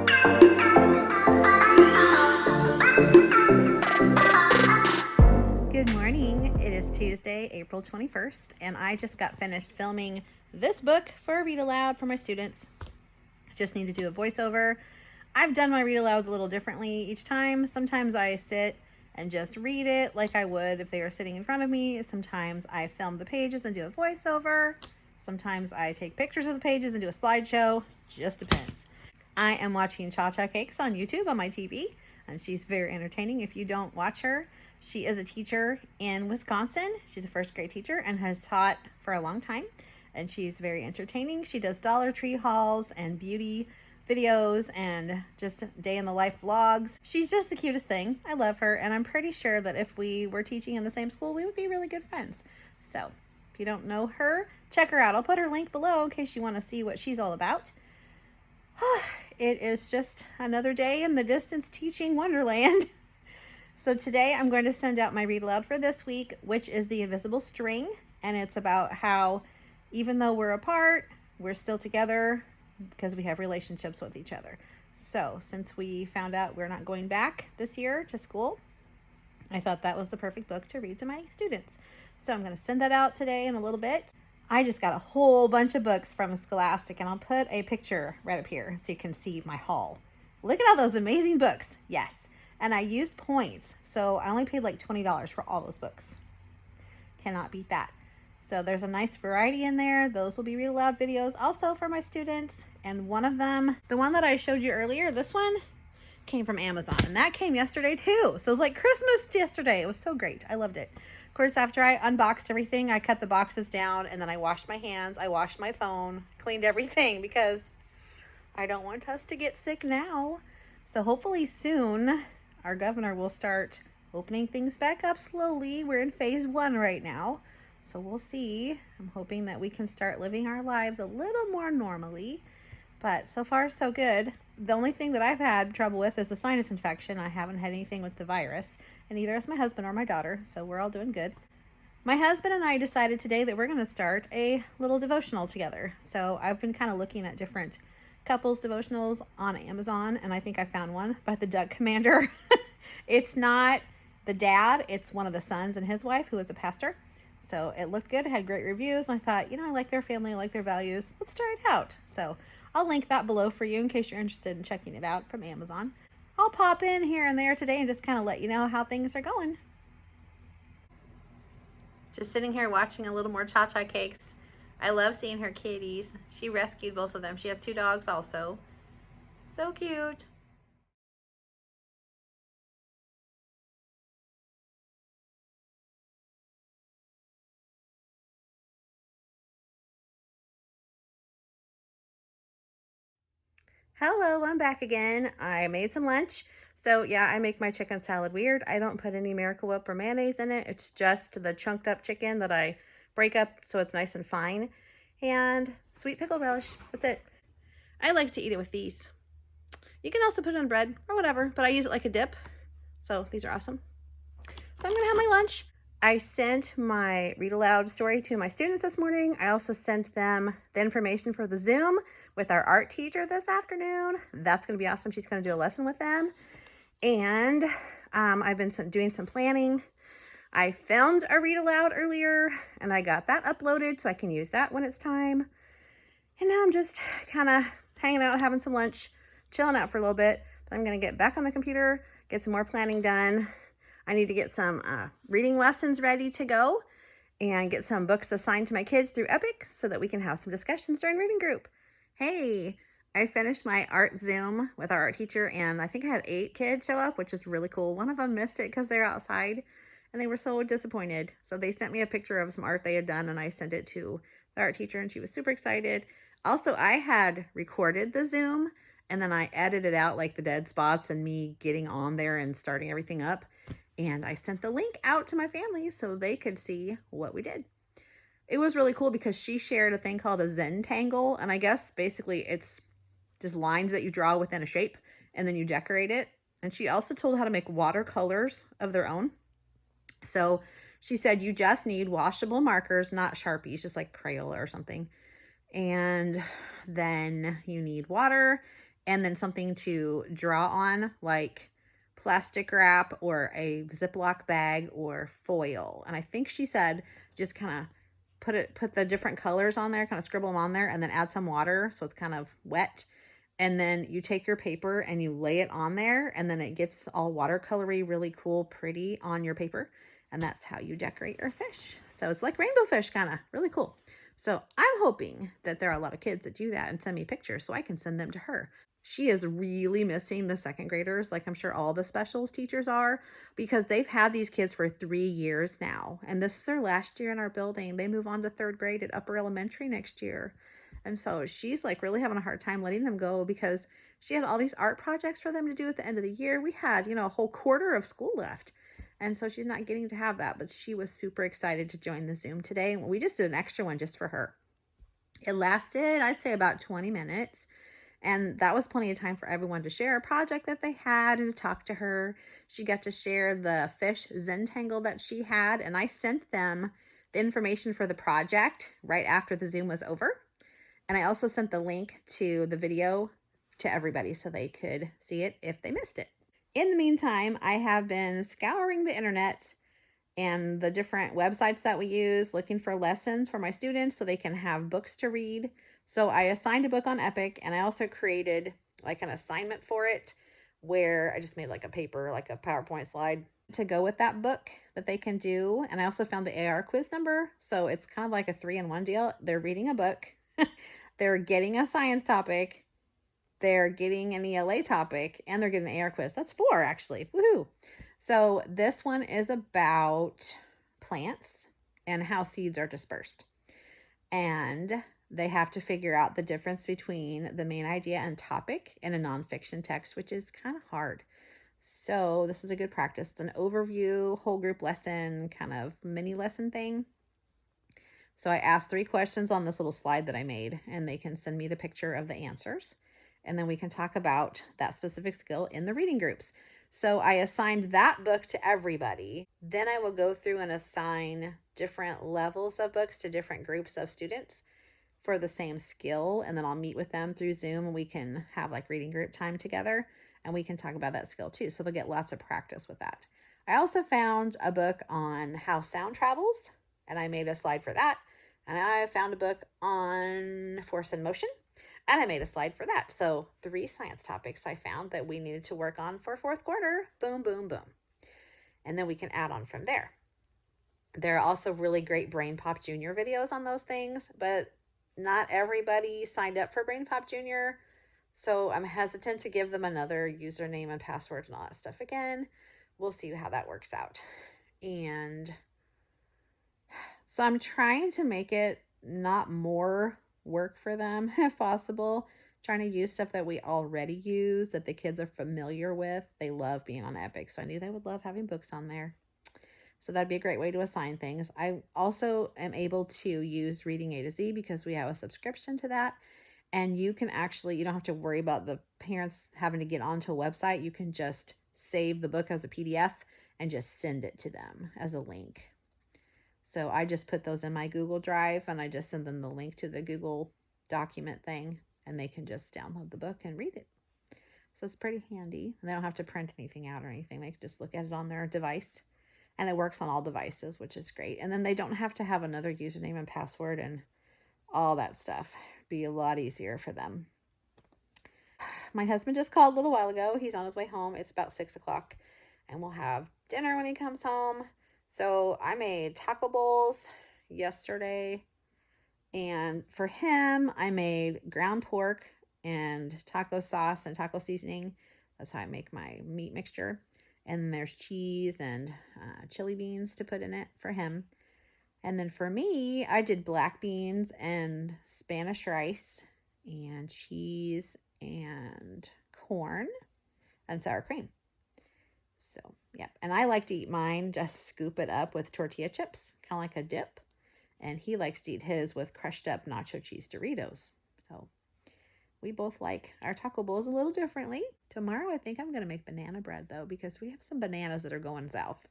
Good morning. It is Tuesday, April 21st, and I just got finished filming this book for a read aloud for my students. Just need to do a voiceover. I've done my read alouds a little differently each time. Sometimes I sit and just read it like I would if they were sitting in front of me. Sometimes I film the pages and do a voiceover. Sometimes I take pictures of the pages and do a slideshow. Just depends. I am watching ChaChaCakes on YouTube on my TV, and she's very entertaining. If you don't watch her, she is a teacher in Wisconsin. She's a first grade teacher and has taught for a long time, and she's very entertaining. She does Dollar Tree hauls and beauty videos and just day in the life vlogs. She's just the cutest thing. I love her, and I'm pretty sure that if we were teaching in the same school, we would be really good friends. So if you don't know her, check her out. I'll put her link below in case you want to see what she's all about. It is just another day in the distance teaching wonderland. So today I'm going to send out my read aloud for this week, which is The Invisible String. And it's about how even though we're apart, we're still together because we have relationships with each other. So since we found out we're not going back this year to school, I thought that was the perfect book to read to my students. So I'm going to send that out today in a little bit. I just got a whole bunch of books from Scholastic, and I'll put a picture right up here so you can see my haul. Look at all those amazing books. Yes. And I used points, so I only paid like $20 for all those books. Cannot beat that. So there's a nice variety in there. Those will be read aloud videos also for my students. And one of them, the one that I showed you earlier, this one came from Amazon, and that came yesterday too. So it was like Christmas yesterday. It was so great. I loved it. Of course, after I unboxed everything, I cut the boxes down, and then I washed my hands, I washed my phone, cleaned everything because I don't want us to get sick now. So hopefully soon our governor will start opening things back up slowly. We're in phase 1 right now, so we'll see. I'm hoping that we can start living our lives a little more normally, but so far so good. The only thing that I've had trouble with is a sinus infection. I haven't had anything with the virus, and neither has my husband or my daughter, so we're all doing good. My husband and I decided today that we're going to start a little devotional together. So I've been kind of looking at different couples devotionals on Amazon, and I think I found one by the Duck Commander. It's not the dad, it's one of the sons and his wife who is a pastor. So it looked good, it had great reviews, and I thought, I like their family, I like their values. Let's try it out. So I'll link that below for you in case you're interested in checking it out from Amazon. I'll pop in here and there today and just kind of let you know how things are going. Just sitting here watching a little more ChaChaCakes. I love seeing her kitties. She rescued both of them. She has 2 dogs also. So cute. Hello, I'm back again. I made some lunch. So yeah, I make my chicken salad weird. I don't put any Miracle Whip or mayonnaise in it. It's just the chunked up chicken that I break up so it's nice and fine. And sweet pickle relish. That's it. I like to eat it with these. You can also put it on bread or whatever, but I use it like a dip. So these are awesome. So I'm gonna have my lunch. I sent my read aloud story to my students this morning. I also sent them the information for the Zoom with our art teacher this afternoon. That's gonna be awesome. She's gonna do a lesson with them. And I've been doing some planning. I filmed a read aloud earlier, and I got that uploaded so I can use that when it's time. And now I'm just kind of hanging out, having some lunch, chilling out for a little bit. Then I'm gonna get back on the computer, get some more planning done. I need to get some reading lessons ready to go and get some books assigned to my kids through Epic so that we can have some discussions during reading group. Hey, I finished my art Zoom with our art teacher, and I think I had 8 kids show up, which is really cool. One of them missed it because they're outside, and they were so disappointed. So they sent me a picture of some art they had done, and I sent it to the art teacher, and she was super excited. Also, I had recorded the Zoom, and then I edited out like the dead spots and me getting on there and starting everything up. And I sent the link out to my family so they could see what we did. It was really cool because she shared a thing called a Zentangle, and I guess basically it's just lines that you draw within a shape and then you decorate it. And she also told how to make watercolors of their own. So she said you just need washable markers, not Sharpies, just like Crayola or something. And then you need water and then something to draw on, like plastic wrap or a Ziploc bag or foil. And I think she said just kind of put the different colors on there, kind of scribble them on there, and then add some water so it's kind of wet. And then you take your paper and you lay it on there, and then it gets all watercolory, really cool, pretty on your paper. And that's how you decorate your fish. So it's like rainbow fish, kind of really cool. So I'm hoping that there are a lot of kids that do that and send me pictures so I can send them to her. She is really missing the second graders, like I'm sure all the specials teachers are, because they've had these kids for 3 years now. And this is their last year in our building. They move on to third grade at upper elementary next year. And so she's like really having a hard time letting them go because she had all these art projects for them to do at the end of the year. We had, a whole quarter of school left. And so she's not getting to have that, but she was super excited to join the Zoom today. We just did an extra one just for her. It lasted, I'd say, about 20 minutes. And that was plenty of time for everyone to share a project that they had and to talk to her. She got to share the fish Zentangle that she had. And I sent them the information for the project right after the Zoom was over. And I also sent the link to the video to everybody so they could see it if they missed it. In the meantime, I have been scouring the internet and the different websites that we use, looking for lessons for my students so they can have books to read. So I assigned a book on Epic, and I also created like an assignment for it where I just made like a paper, like a PowerPoint slide to go with that book that they can do. And I also found the AR quiz number. So it's kind of like a 3-in-1 deal. They're reading a book. They're getting a science topic. They're getting an ELA topic, and they're getting an AR quiz. That's 4 actually. Woohoo. So this one is about plants and how seeds are dispersed. And they have to figure out the difference between the main idea and topic in a nonfiction text, which is kind of hard. So this is a good practice. It's an overview, whole group lesson, kind of mini lesson thing. So I asked 3 questions on this little slide that I made, and they can send me the picture of the answers. And then we can talk about that specific skill in the reading groups. So I assigned that book to everybody. Then I will go through and assign different levels of books to different groups of students for the same skill. And then I'll meet with them through Zoom, and we can have like reading group time together, and we can talk about that skill too. So they'll get lots of practice with that. I also found a book on how sound travels, and I made a slide for that. And I found a book on force and motion, and I made a slide for that. So 3 science topics I found that we needed to work on for 4th quarter. Boom, boom, boom. And then we can add on from there. There are also really great Brain Pop Junior videos on those things, but not everybody signed up for Brain Pop Junior. So I'm hesitant to give them another username and password and all that stuff again. We'll see how that works out. And so I'm trying to make it not more work for them if possible, trying to use stuff that we already use that the kids are familiar with. They love being on Epic, so I knew they would love having books on there. So that'd be a great way to assign things. I also am able to use Reading A to Z because we have a subscription to that. And you can actually, you don't have to worry about the parents having to get onto a website. You can just save the book as a PDF and just send it to them as a link. So I just put those in my Google Drive, and I just send them the link to the Google document thing, and they can just download the book and read it. So it's pretty handy. And they don't have to print anything out or anything. They can just look at it on their device, and it works on all devices, which is great. And then they don't have to have another username and password and all that stuff. Be a lot easier for them. My husband just called a little while ago. He's on his way home. It's about 6 o'clock, and we'll have dinner when he comes home. So I made taco bowls yesterday, and for him, I made ground pork and taco sauce and taco seasoning. That's how I make my meat mixture. And there's cheese and chili beans to put in it for him. And then for me, I did black beans and Spanish rice and cheese and corn and sour cream. So, yeah. And I like to eat mine, just scoop it up with tortilla chips, kind of like a dip. And he likes to eat his with crushed up nacho cheese Doritos. So we both like our taco bowls a little differently. Tomorrow, I think I'm going to make banana bread, though, because we have some bananas that are going south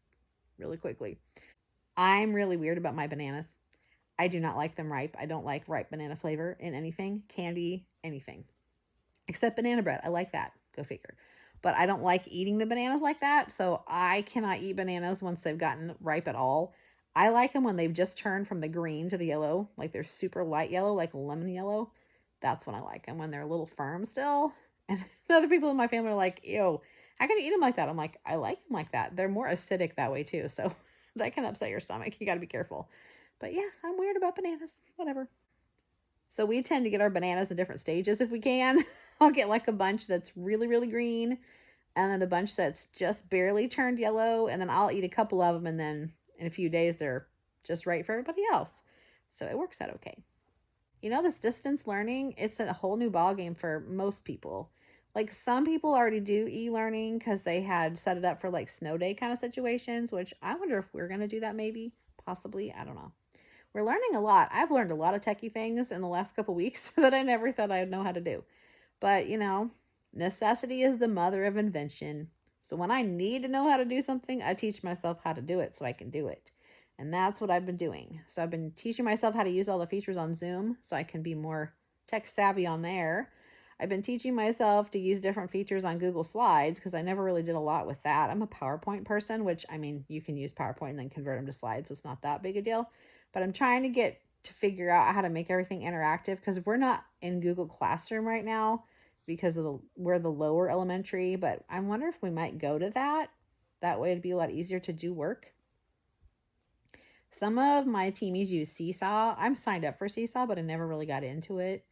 really quickly. I'm really weird about my bananas. I do not like them ripe. I don't like ripe banana flavor in anything, candy, anything. except banana bread. I like that. Go figure. But I don't like eating the bananas like that. So I cannot eat bananas once they've gotten ripe at all. I like them when they've just turned from the green to the yellow. Like they're super light yellow, like lemon yellow. That's when I like them, when they're a little firm still. And the other people in my family are like, ew, how can you eat them like that? I'm like, I like them like that. They're more acidic that way too. So that can upset your stomach. You got to be careful. But yeah, I'm weird about bananas. Whatever. So we tend to get our bananas in different stages if we can. I'll get like a bunch that's really, really green, and then a bunch that's just barely turned yellow, and then I'll eat a couple of them, and then in a few days they're just right for everybody else. So it works out okay. You know, this distance learning, it's a whole new ballgame for most people. Like some people already do e-learning because they had set it up for like snow day kind of situations, which I wonder if we're going to do that maybe, possibly. I don't know. We're learning a lot. I've learned a lot of techie things in the last couple weeks that I never thought I'd know how to do. But, you know, necessity is the mother of invention. So when I need to know how to do something, I teach myself how to do it so I can do it. And that's what I've been doing. So I've been teaching myself how to use all the features on Zoom so I can be more tech savvy on there. I've been teaching myself to use different features on Google Slides because I never really did a lot with that. I'm a PowerPoint person, which, I mean, you can use PowerPoint and then convert them to slides, so it's not that big a deal. But I'm trying to get to figure out how to make everything interactive because we're not in Google Classroom right now because of we're the lower elementary. But I wonder if we might go to that. That way it'd be a lot easier to do work. Some of my teamies use Seesaw. I'm signed up for Seesaw, but I never really got into it.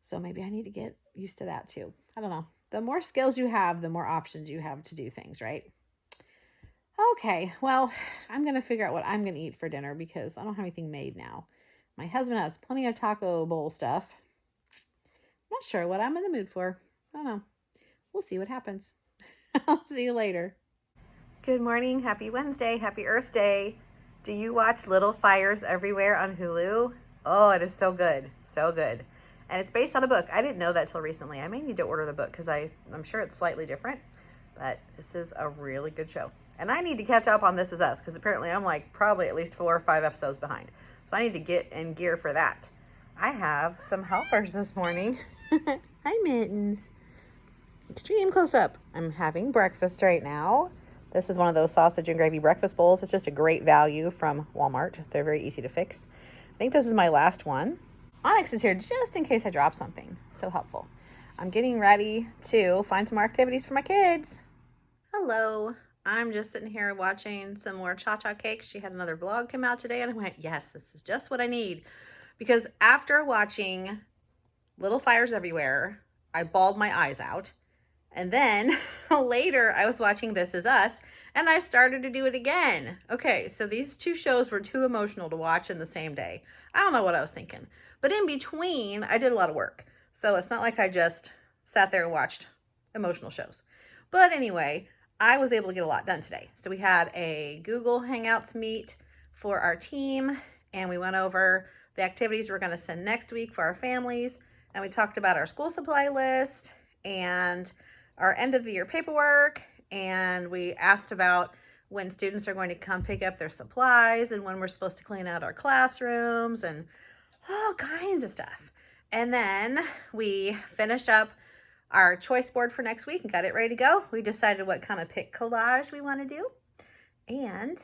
So maybe I need to get used to that too. I don't know. The more skills you have, the more options you have to do things, right? Okay, well, I'm going to figure out what I'm going to eat for dinner because I don't have anything made now. My husband has plenty of taco bowl stuff. I'm not sure what I'm in the mood for. I don't know. We'll see what happens. I'll see you later. Good morning. Happy Wednesday. Happy Earth Day. Do you watch Little Fires Everywhere on Hulu? Oh, it is so good. So good. And it's based on a book. I didn't know that till recently. I may need to order the book because I'm sure it's slightly different. But this is a really good show. And I need to catch up on This Is Us because apparently I'm like probably at least 4 or 5 episodes behind. So I need to get in gear for that. I have some helpers this morning. Hi, Mittens. Extreme close up. I'm having breakfast right now. This is one of those sausage and gravy breakfast bowls. It's just a great value from Walmart. They're very easy to fix. I think this is my last one. Onyx is here just in case I drop something. So helpful. I'm getting ready to find some more activities for my kids. Hello. I'm just sitting here watching some more ChaChaCakes. She had another vlog come out today and I went, yes, this is just what I need. Because after watching Little Fires Everywhere, I bawled my eyes out. And then later I was watching This Is Us and I started to do it again. Okay, so these 2 shows were too emotional to watch in the same day. I don't know what I was thinking. But in between, I did a lot of work. So it's not like I just sat there and watched emotional shows. But anyway, I was able to get a lot done today. So we had a Google Hangouts meet for our team, and we went over the activities we're going to send next week for our families, and we talked about our school supply list and our end of the year paperwork, and we asked about when students are going to come pick up their supplies and when we're supposed to clean out our classrooms and all kinds of stuff. And then we finished up our choice board for next week and got it ready to go. We decided what kind of pic collage we want to do, and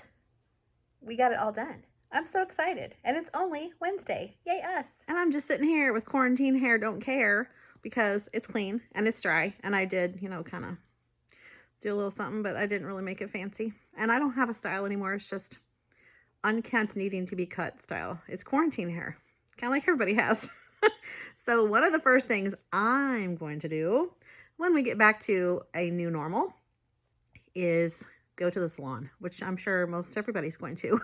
we got it all done. I'm so excited, and it's only Wednesday. Yay us. And I'm just sitting here with quarantine hair, don't care, because it's clean and it's dry, and I did, you know, kind of do a little something, but I didn't really make it fancy. And I don't have a style anymore. It's just unkempt needing to be cut style. It's quarantine hair, kind of like everybody has. So one of the first things I'm going to do when we get back to a new normal is go to the salon, which I'm sure most everybody's going to.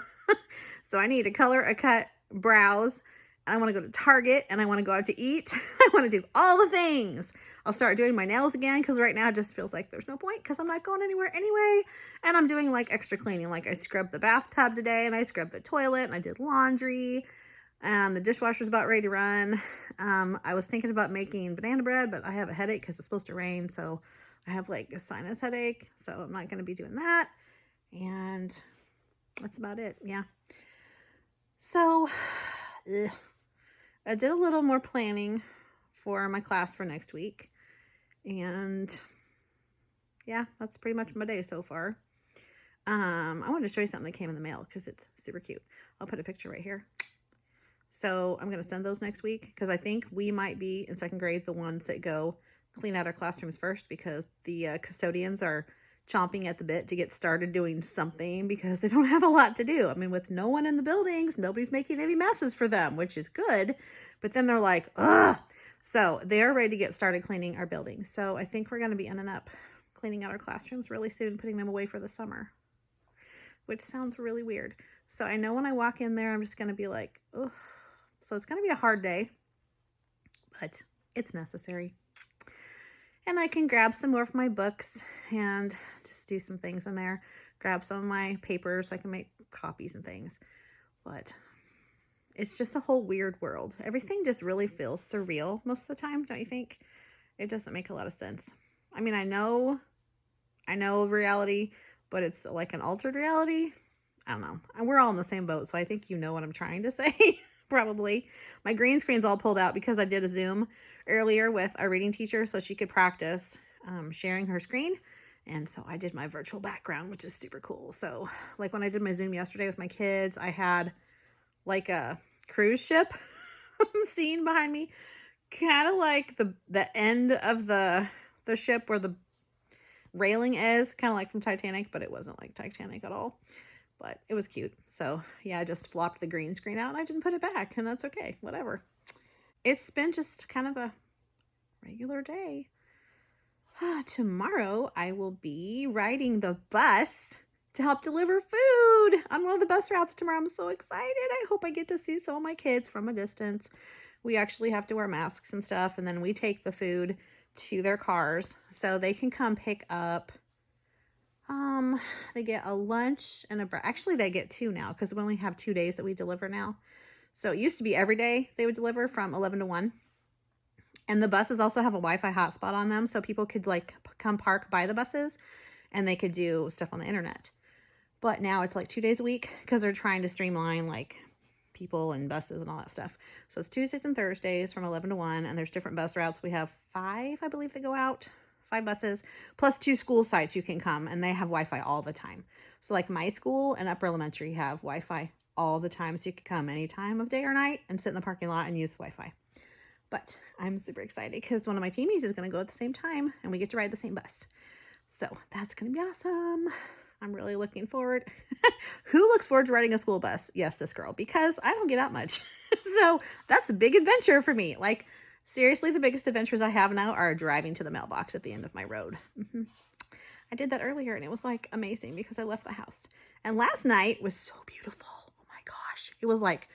So I need a color, a cut, brows, and I want to go to Target, and I want to go out to eat. I want to do all the things. I'll start doing my nails again because right now it just feels like there's no point because I'm not going anywhere anyway. And I'm doing like extra cleaning. Like I scrubbed the bathtub today, and I scrubbed the toilet, and I did laundry. And the dishwasher's about ready to run. I was thinking about making banana bread, but I have a headache because it's supposed to rain. So I have like a sinus headache. So I'm not going to be doing that. And that's about it. Yeah. So I did a little more planning for my class for next week. And yeah, that's pretty much my day so far. I wanted to show you something that came in the mail because it's super cute. I'll put a picture right here. So I'm going to send those next week because I think we might be in second grade the ones that go clean out our classrooms first, because the custodians are chomping at the bit to get started doing something because they don't have a lot to do. I mean, with no one in the buildings, nobody's making any messes for them, which is good. But then they're like, ugh. So they're ready to get started cleaning our building. So I think we're going to be ending up cleaning out our classrooms really soon, putting them away for the summer, which sounds really weird. So I know when I walk in there, I'm just going to be like, oh. So it's going to be a hard day, but it's necessary. And I can grab some more of my books and just do some things in there. Grab some of my papers so I can make copies and things. But it's just a whole weird world. Everything just really feels surreal most of the time, don't you think? It doesn't make a lot of sense. I mean, I know reality, but it's like an altered reality. I don't know. And we're all in the same boat, so I think you know what I'm trying to say. Probably. My green screen's all pulled out because I did a Zoom earlier with our reading teacher so she could practice sharing her screen. And so I did my virtual background, which is super cool. So like when I did my Zoom yesterday with my kids, I had like a cruise ship scene behind me, kind of like the end of the ship where the railing is, kind of like from Titanic, but it wasn't like Titanic at all. But it was cute. So yeah, I just flopped the green screen out and I didn't put it back, and that's okay. Whatever. It's been just kind of a regular day. Tomorrow I will be riding the bus to help deliver food on one of the bus routes tomorrow. I'm so excited. I hope I get to see some of my kids from a distance. We actually have to wear masks and stuff, and then we take the food to their cars so they can come pick up. They get a lunch and actually they get 2 now because we only have 2 days that we deliver now. So it used to be every day they would deliver from 11 to 1. And the buses also have a Wi-Fi hotspot on them, so people could like come park by the buses and they could do stuff on the internet. But now it's like 2 days a week because they're trying to streamline like people and buses and all that stuff. So it's Tuesdays and Thursdays from 11 to 1, and there's different bus routes. We have 5, I believe, that go out. 5 buses, plus 2 school sites you can come, and they have Wi-Fi all the time. So like my school and upper elementary have Wi-Fi all the time, so you can come any time of day or night and sit in the parking lot and use Wi-Fi. But I'm super excited because one of my teamies is going to go at the same time, and we get to ride the same bus. So that's going to be awesome. I'm really looking forward. Who looks forward to riding a school bus? Yes, this girl, because I don't get out much. So that's a big adventure for me. Like, seriously, the biggest adventures I have now are driving to the mailbox at the end of my road. I did that earlier, and it was like amazing because I left the house. And last night was so beautiful. Oh my gosh. It was like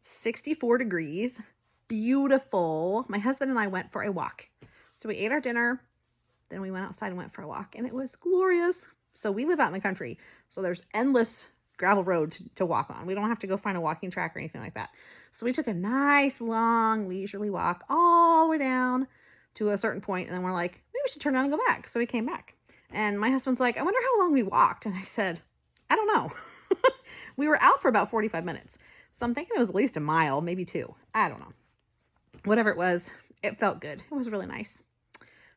64 degrees. Beautiful. My husband and I went for a walk. So we ate our dinner. Then we went outside and went for a walk, and it was glorious. So we live out in the country. So there's endless gravel road to walk on. We don't have to go find a walking track or anything like that. So we took a nice, long, leisurely walk all the way down to a certain point, and then we're like, maybe we should turn around and go back. So we came back. And my husband's like, I wonder how long we walked. And I said, I don't know. We were out for about 45 minutes. So I'm thinking it was at least a mile, maybe 2. I don't know. Whatever it was, it felt good. It was really nice.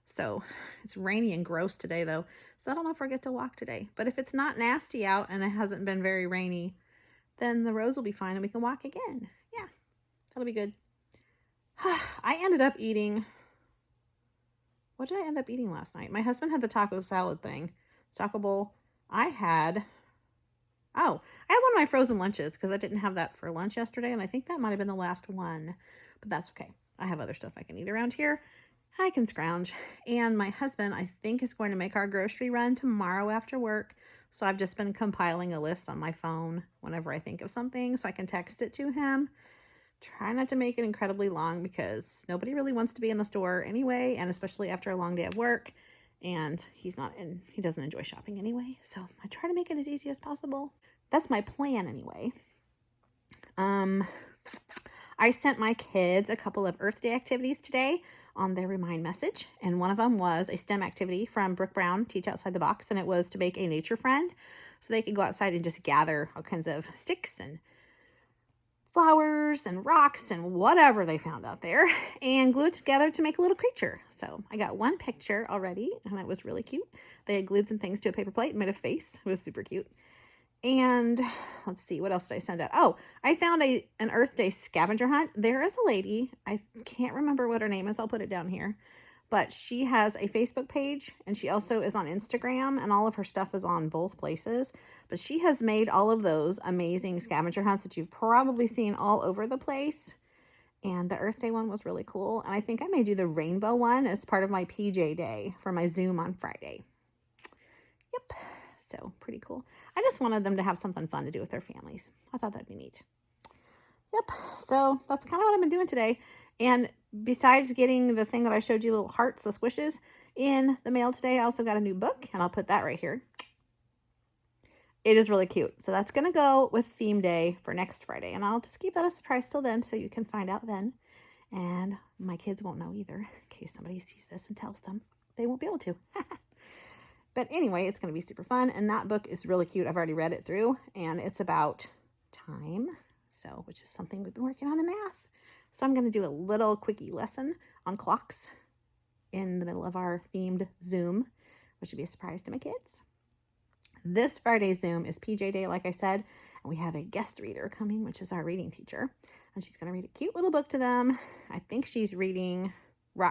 So it's rainy and gross today, though. So I don't know if I get to walk today. But if it's not nasty out and it hasn't been very rainy, then the roads will be fine and we can walk again. Yeah, that'll be good. I ended up eating... What did I end up eating last night? My husband had the taco salad thing. Taco bowl. I had one of my frozen lunches because I didn't have that for lunch yesterday. And I think that might have been the last one. But that's okay. I have other stuff I can eat around here. I can scrounge. And my husband, I think, is going to make our grocery run tomorrow after work. So I've just been compiling a list on my phone whenever I think of something so I can text it to him. Try not to make it incredibly long because nobody really wants to be in the store anyway, and especially after a long day of work. And he doesn't enjoy shopping anyway. So I try to make it as easy as possible. That's my plan anyway. I sent my kids a couple of Earth Day activities today on their remind message. And one of them was a STEM activity from Brooke Brown, Teach Outside the Box. And it was to make a nature friend. So they could go outside and just gather all kinds of sticks and flowers and rocks and whatever they found out there and glue it together to make a little creature. So I got one picture already and it was really cute. They had glued some things to a paper plate and made a face. It was super cute. And let's see, what else did I send out? Oh, I found an Earth Day scavenger hunt. There is a lady, I can't remember what her name is. I'll put it down here. But she has a Facebook page and she also is on Instagram, and all of her stuff is on both places. But she has made all of those amazing scavenger hunts that you've probably seen all over the place. And the Earth Day one was really cool. And I think I may do the rainbow one as part of my PJ day for my Zoom on Friday. Yep. So pretty cool. I just wanted them to have something fun to do with their families. I thought that'd be neat. Yep. So that's kind of what I've been doing today. And besides getting the thing that I showed you, little hearts, the squishes, in the mail today, I also got a new book, and I'll put that right here. It is really cute. So that's going to go with theme day for next Friday. And I'll just keep that a surprise till then so you can find out then. And my kids won't know either, in case somebody sees this and tells them. They won't be able to. But anyway, it's going to be super fun. And that book is really cute. I've already read it through. And it's about time. So, which is something we've been working on in math. So I'm going to do a little quickie lesson on clocks in the middle of our themed Zoom, which would be a surprise to my kids. This Friday's Zoom is PJ Day, like I said, and we have a guest reader coming, which is our reading teacher. And she's going to read a cute little book to them. I think she's reading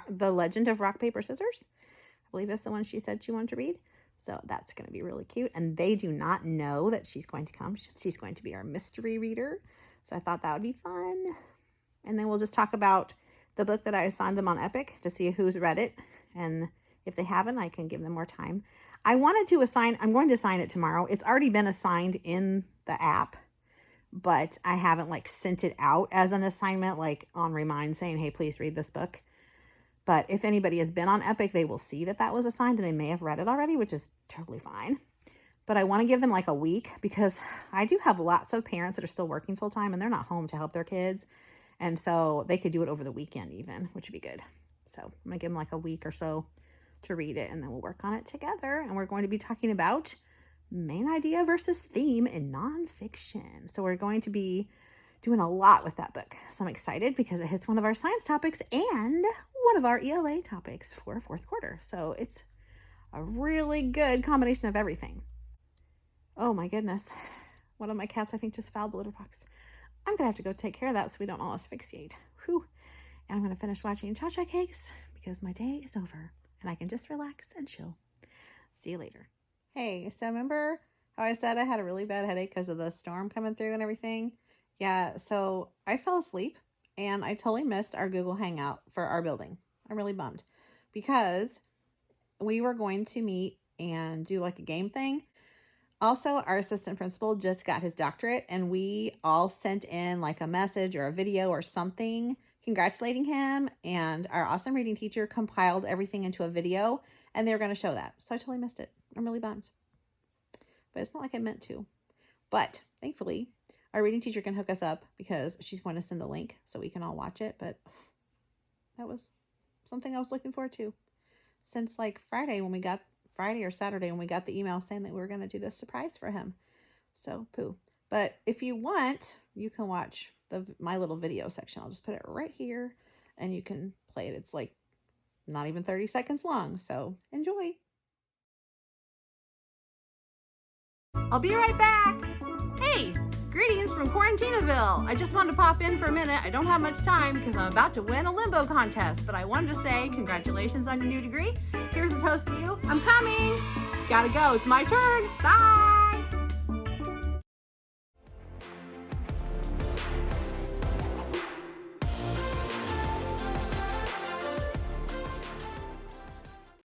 The Legend of Rock, Paper, Scissors. I believe that's the one she said she wanted to read. So that's going to be really cute. And they do not know that she's going to come. She's going to be our mystery reader. So I thought that would be fun. And then we'll just talk about the book that I assigned them on Epic to see who's read it. And if they haven't, I can give them more time. I'm going to assign it tomorrow. It's already been assigned in the app, but I haven't sent it out as an assignment, on Remind saying, hey, please read this book. But if anybody has been on Epic, they will see that was assigned and they may have read it already, which is totally fine. But I want to give them a week because I do have lots of parents that are still working full time and they're not home to help their kids. And so they could do it over the weekend even, which would be good. So I'm going to give them a week or so to read it, and then we'll work on it together. And we're going to be talking about main idea versus theme in nonfiction. So we're going to be doing a lot with that book. So I'm excited because it hits one of our science topics and one of our ELA topics for fourth quarter. So it's a really good combination of everything. Oh my goodness. One of my cats, I think, just fouled the litter box. I'm going to have to go take care of that so we don't all asphyxiate. Whew. And I'm going to finish watching ChaChaCakes because my day is over and I can just relax and chill. See you later. Hey, so remember how I said I had a really bad headache because of the storm coming through and everything? Yeah, so I fell asleep and I totally missed our Google Hangout for our building. I'm really bummed because we were going to meet and do a game thing. Also, our assistant principal just got his doctorate and we all sent in a message or a video or something congratulating him, and our awesome reading teacher compiled everything into a video and they were going to show that. So I totally missed it. I'm really bummed. But it's not like I meant to. But thankfully, our reading teacher can hook us up because she's going to send the link so we can all watch it. But that was something I was looking forward to since Friday or Saturday when we got the email saying that we were going to do this surprise for him. So poo. But if you want, you can watch my little video section. I'll just put it right here and you can play it. It's not even 30 seconds long. So enjoy. I'll be right back. Hey, greetings from Quarantinaville. I just wanted to pop in for a minute. I don't have much time because I'm about to win a limbo contest, but I wanted to say congratulations on your new degree. Here's a toast to you. I'm coming. Gotta go. It's my turn. Bye.